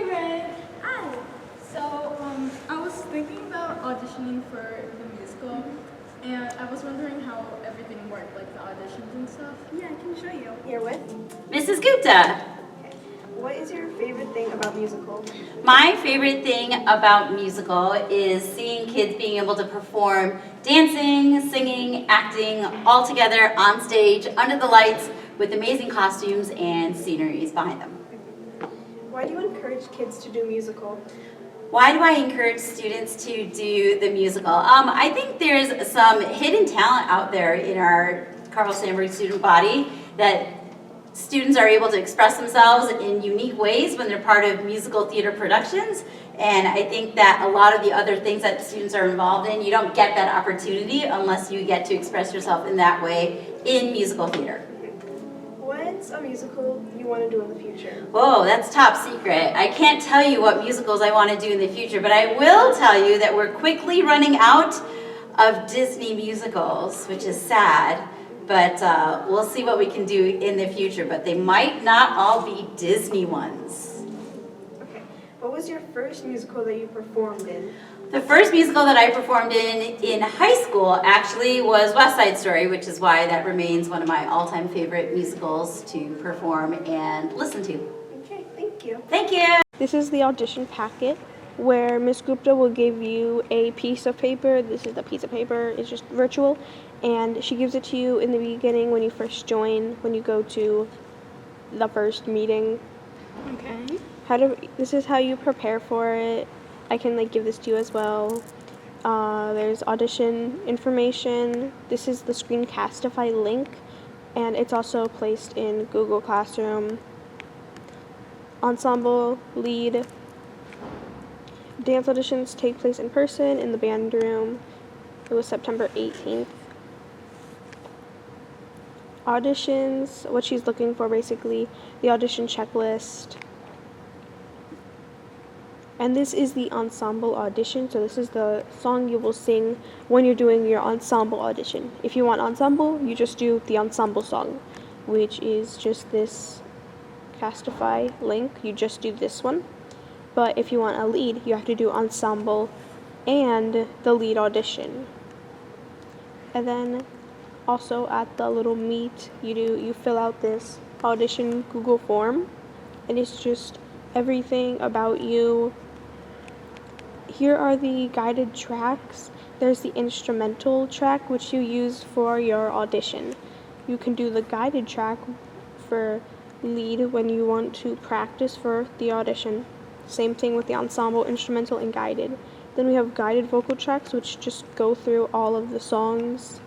Red. Hi. So, I was thinking about auditioning for the musical, and I was wondering how everything worked, like the auditions and stuff. Yeah, I can show you. Here with. Mrs. Gupta. What is your favorite thing about musical? My favorite thing about musical is seeing kids being able to perform dancing, singing, acting, all together on stage, under the lights, with amazing costumes and sceneries behind them. Why do you encourage kids to do musical? Why do I encourage students to do the musical? I think there's some hidden talent out there in our Carl Sandburg student body that students are able to express themselves in unique ways when they're part of musical theater productions. And I think that a lot of the other things that students are involved in, you don't get that opportunity unless you get to express yourself in that way in musical theater. What's a musical you want to do in the future? Whoa, that's top secret. I can't tell you what musicals I want to do in the future, but I will tell you that we're quickly running out of Disney musicals, which is sad. But we'll see what we can do in the future, but they might not all be Disney ones. Okay. What was your first musical that you performed in? The first musical that I performed in high school actually was West Side Story, which is why that remains one of my all-time favorite musicals to perform and listen to. Okay, thank you. Thank you. This is the audition packet where Ms. Gupta will give you a piece of paper. This is the piece of paper. It's just virtual. And she gives it to you in the beginning when you first join, when you go to the first meeting. Okay. This is how you prepare for it. I can give this to you as well. There's audition information. This is the Screencastify link, and it's also placed in Google Classroom. Ensemble, lead. Dance auditions take place in person in the band room. It was September 18th. Auditions, what she's looking for basically, the audition checklist. And this is the ensemble audition, so this is the song you will sing when you're doing your ensemble audition. If you want ensemble, you just do the ensemble song, which is just this Castify link. You just do this one. But if you want a lead, you have to do ensemble and the lead audition. And then also at the little meet, you fill out this audition Google form, and it's just everything about you. Here are the guided tracks. There's the instrumental track, which you use for your audition. You can do the guided track for lead when you want to practice for the audition. Same thing with the ensemble, instrumental, and guided. Then we have guided vocal tracks, which just go through all of the songs.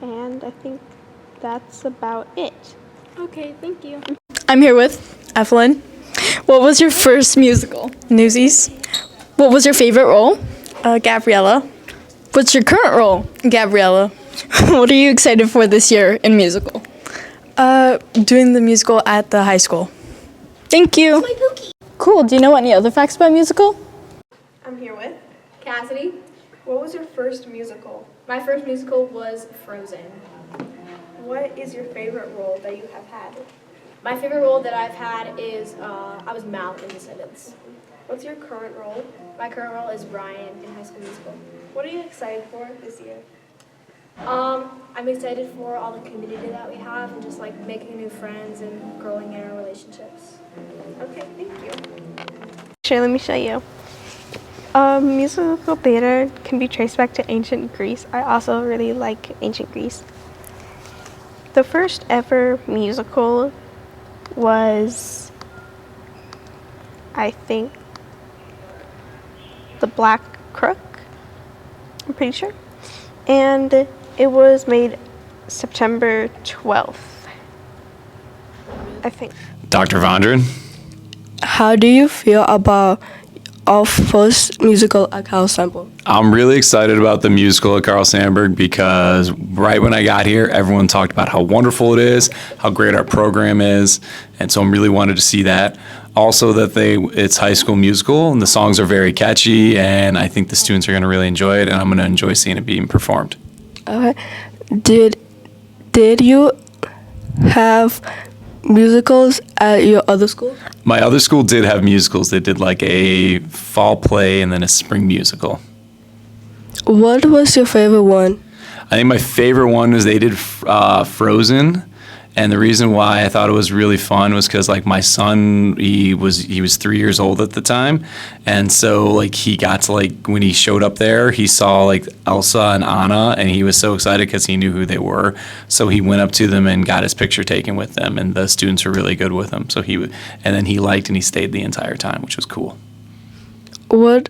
And I think that's about it. Okay, thank you. I'm here with Evelyn. What was your first musical? Newsies. What was your favorite role? Gabriella. What's your current role? Gabriella. What are you excited for this year in musical? Doing the musical at the high school. Thank you. Cool. Do you know any other facts about musical? I'm here with. Cassidy. What was your first musical? My first musical was Frozen. What is your favorite role that you have had? My favorite role that I've had is I was Mal in Descendants. What's your current role? My current role is Ryan in High School Musical. What are you excited for this year? I'm excited for all the community that we have and just making new friends and growing in our relationships. Okay, thank you. Sure, let me show you. Musical theater can be traced back to ancient Greece. I also really like ancient Greece. The first ever musical was, I think, The Black Crook. I'm pretty sure. And it was made September 12th, I think. Dr. Vondran? How do you feel about our first musical at Carl Sandburg? I'm really excited about the musical at Carl Sandburg because right when I got here, everyone talked about how wonderful it is, how great our program is, and so I'm really wanted to see that. Also that it's High School Musical, and the songs are very catchy, and I think the students are going to really enjoy it, and I'm going to enjoy seeing it being performed. Okay. Did you have musicals at your other school? My other school did have musicals. They did like a fall play and then a spring musical. What was your favorite one? I think my favorite one was they did Frozen, and the reason why I thought it was really fun was because like my son, he was 3 years old at the time, and so like he got to like when he showed up there, he saw like Elsa and Anna, and he was so excited because he knew who they were. So he went up to them and got his picture taken with them, and the students were really good with him. So and then he liked and he stayed the entire time, which was cool. What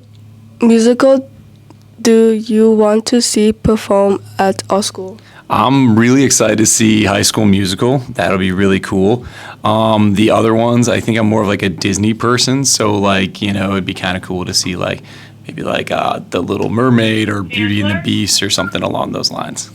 musical do you want to see perform at our school? I'm really excited to see High School Musical. That'll be really cool. The other ones, I think I'm more of like a Disney person, so like, you know, it'd be kind of cool to see like maybe like The Little Mermaid or Beauty and the Beast or something along those lines.